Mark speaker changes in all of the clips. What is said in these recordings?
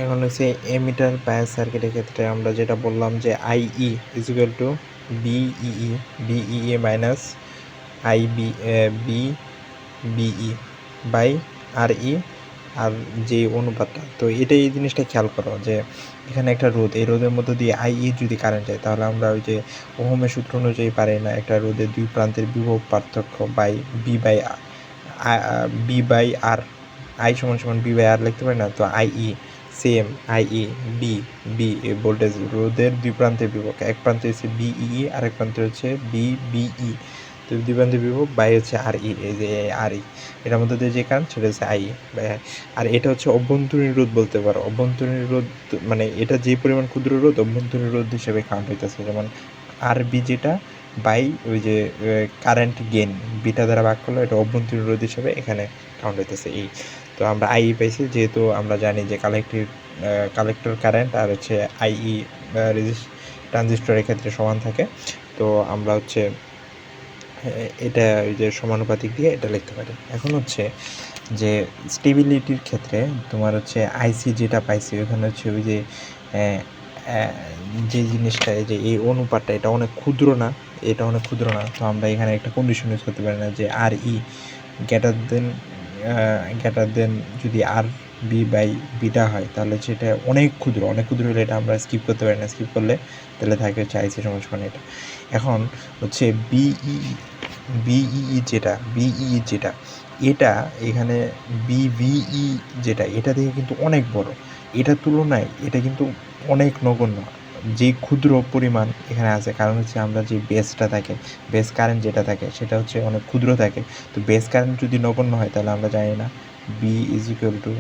Speaker 1: এখন হচ্ছে emitter bias সার্কিটের ক্ষেত্রে আমরা যেটা বললাম যে IE is equal to BEE BEA minus IB B BE by R E আর যে অনুপাতটা, তো এটাই এই জিনিসটা খেয়াল করো যে এখানে একটা রোদ, এই রোদের মধ্যে দিয়ে আইই যদি কারেন্ট যায় তাহলে আমরা ওই যে ওহমের সূত্র অনুযায়ী পারি না একটা রোদের দুই প্রান্তের বিভব পার্থক্য by B by R I সমান সমান বি বাই আর লিখতে পারি না? তো আইই সেম আইই বি বি ভোল্টেজ রোদের দুই প্রান্তের বিভব, এক প্রান্তে হচ্ছে বিই আর এক প্রান্তে হচ্ছে বিই, তো দুই প্রান্তের বিভব বাই হচ্ছে আর ই, এই যে আর ই এটার মধ্যে দিয়ে যে কারেন্ট সেটা হচ্ছে আই বাই। আর এটা হচ্ছে অভ্যন্তরীণ রোধ বলতে পারো। অভ্যন্তরীণ রোধ মানে এটা যে পরিমাণ ক্ষুদ্র রোধ অভ্যন্তরীণ রোধ হিসেবে কাউন্ট হইতেছে, যেমন আর বি যেটা বাই ওই যে কারেন্ট গেন বিটা দ্বারা ভাগ করলো, এটা অভ্যন্তরীণ রোধ হিসেবে এখানে কাউন্ট হইতেছে এই। তো আমরা আইই পাইছি, যেহেতু আমরা জানি যে কালেক্টর কারেন্ট আর হচ্ছে আইই ট্রানজিস্টরের ক্ষেত্রে সমান থাকে, তো আমরা হচ্ছে এটা ওই যে সমানুপাতিক দিয়ে এটা লিখতে পারি। এখন হচ্ছে যে স্টেবিলিটির ক্ষেত্রে তোমার হচ্ছে আইসি যেটা পাইছি ওখানে হচ্ছে ওই যে যে জিনিসটা যে এই অনুপাতটা এটা অনেক ক্ষুদ্র না, এটা অনেক ক্ষুদ্র না, তো আমরা এখানে একটা কন্ডিশন ইউজ করতে পারি না যে আর ই গ্রেটার দেন যদি আর বি বাই বিটা হয় তাহলে সেটা অনেক ক্ষুদ্র হলে এটা আমরা স্কিপ করতে পারি না, স্কিপ করলে তাহলে থাকে হচ্ছে আইসি সমান এটা। এখন হচ্ছে বিই যেটা এটা এখানে বিভিই যেটা এটা থেকে কিন্তু অনেক বড়, এটার তুলনায় এটা কিন্তু অনেক নগণ্য যে ক্ষুদ্র পরিমাণ এখানে আছে, কারণ হচ্ছে আমরা যে বেসটা থাকে বেস কারেন্ট যেটা থাকে সেটা হচ্ছে অনেক ক্ষুদ্র থাকে। তো বেস কারেন্ট যদি নগণ্য হয় তাহলে আমরা জানি না B is equal to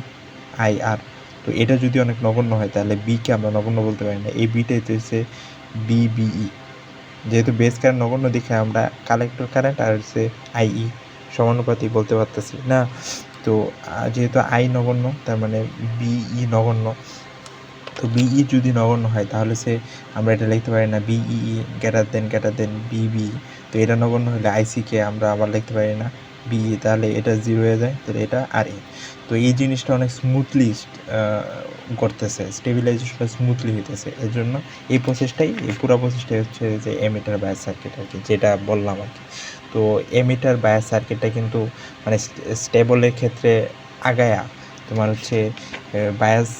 Speaker 1: I R, তো এটা যদি অনেক নগণ্য হয় তাহলে বিকে আমরা নগণ্য বলতে পারি না, এই বিটাই তো হচ্ছে বিবিই। যেহেতু বেস কারেন্ট নগণ্য দেখে আমরা কালেক্টর কারেন্ট আর হচ্ছে আইই সমানুপাতিক বলতে পারতেছি না। তো যেহেতু আই নগণ্য তার মানে বিই নগণ্য, তো বিই যদি নগণ্য হয় তাহলে আমরা এটা লিখতে পারি না বিই গ্রেটার দেন বিবি, তো এটা নগণ্য হলে আইসিকে আমরা আবার লিখতে পারি না বিই, তাহলে এটা জিরো হয়ে যায়, তাহলে এটা আর ই। তো এই জিনিসটা অনেক স্মুথলি করতেছে, স্টেবিলাইজেশনটা স্মুথলি হইতেছে, এর জন্য এই পুরো প্রসেসটাই হচ্ছে যে এমিটার বায়াস সার্কিট আর কি, যেটা বললাম আর কি। তো এমিটার বায়াস সার্কিটটা কিন্তু মানে স্টেবলের ক্ষেত্রে আগায়া তোমার হচ্ছে বায়াস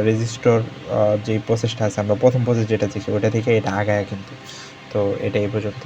Speaker 1: রেজিস্টর যে প্রসেসটা আছে আমরা প্রথম প্রসেস যেটা দেখি ওটা থেকে এটা আগায় কিন্তু। তো এটা এই পর্যন্ত।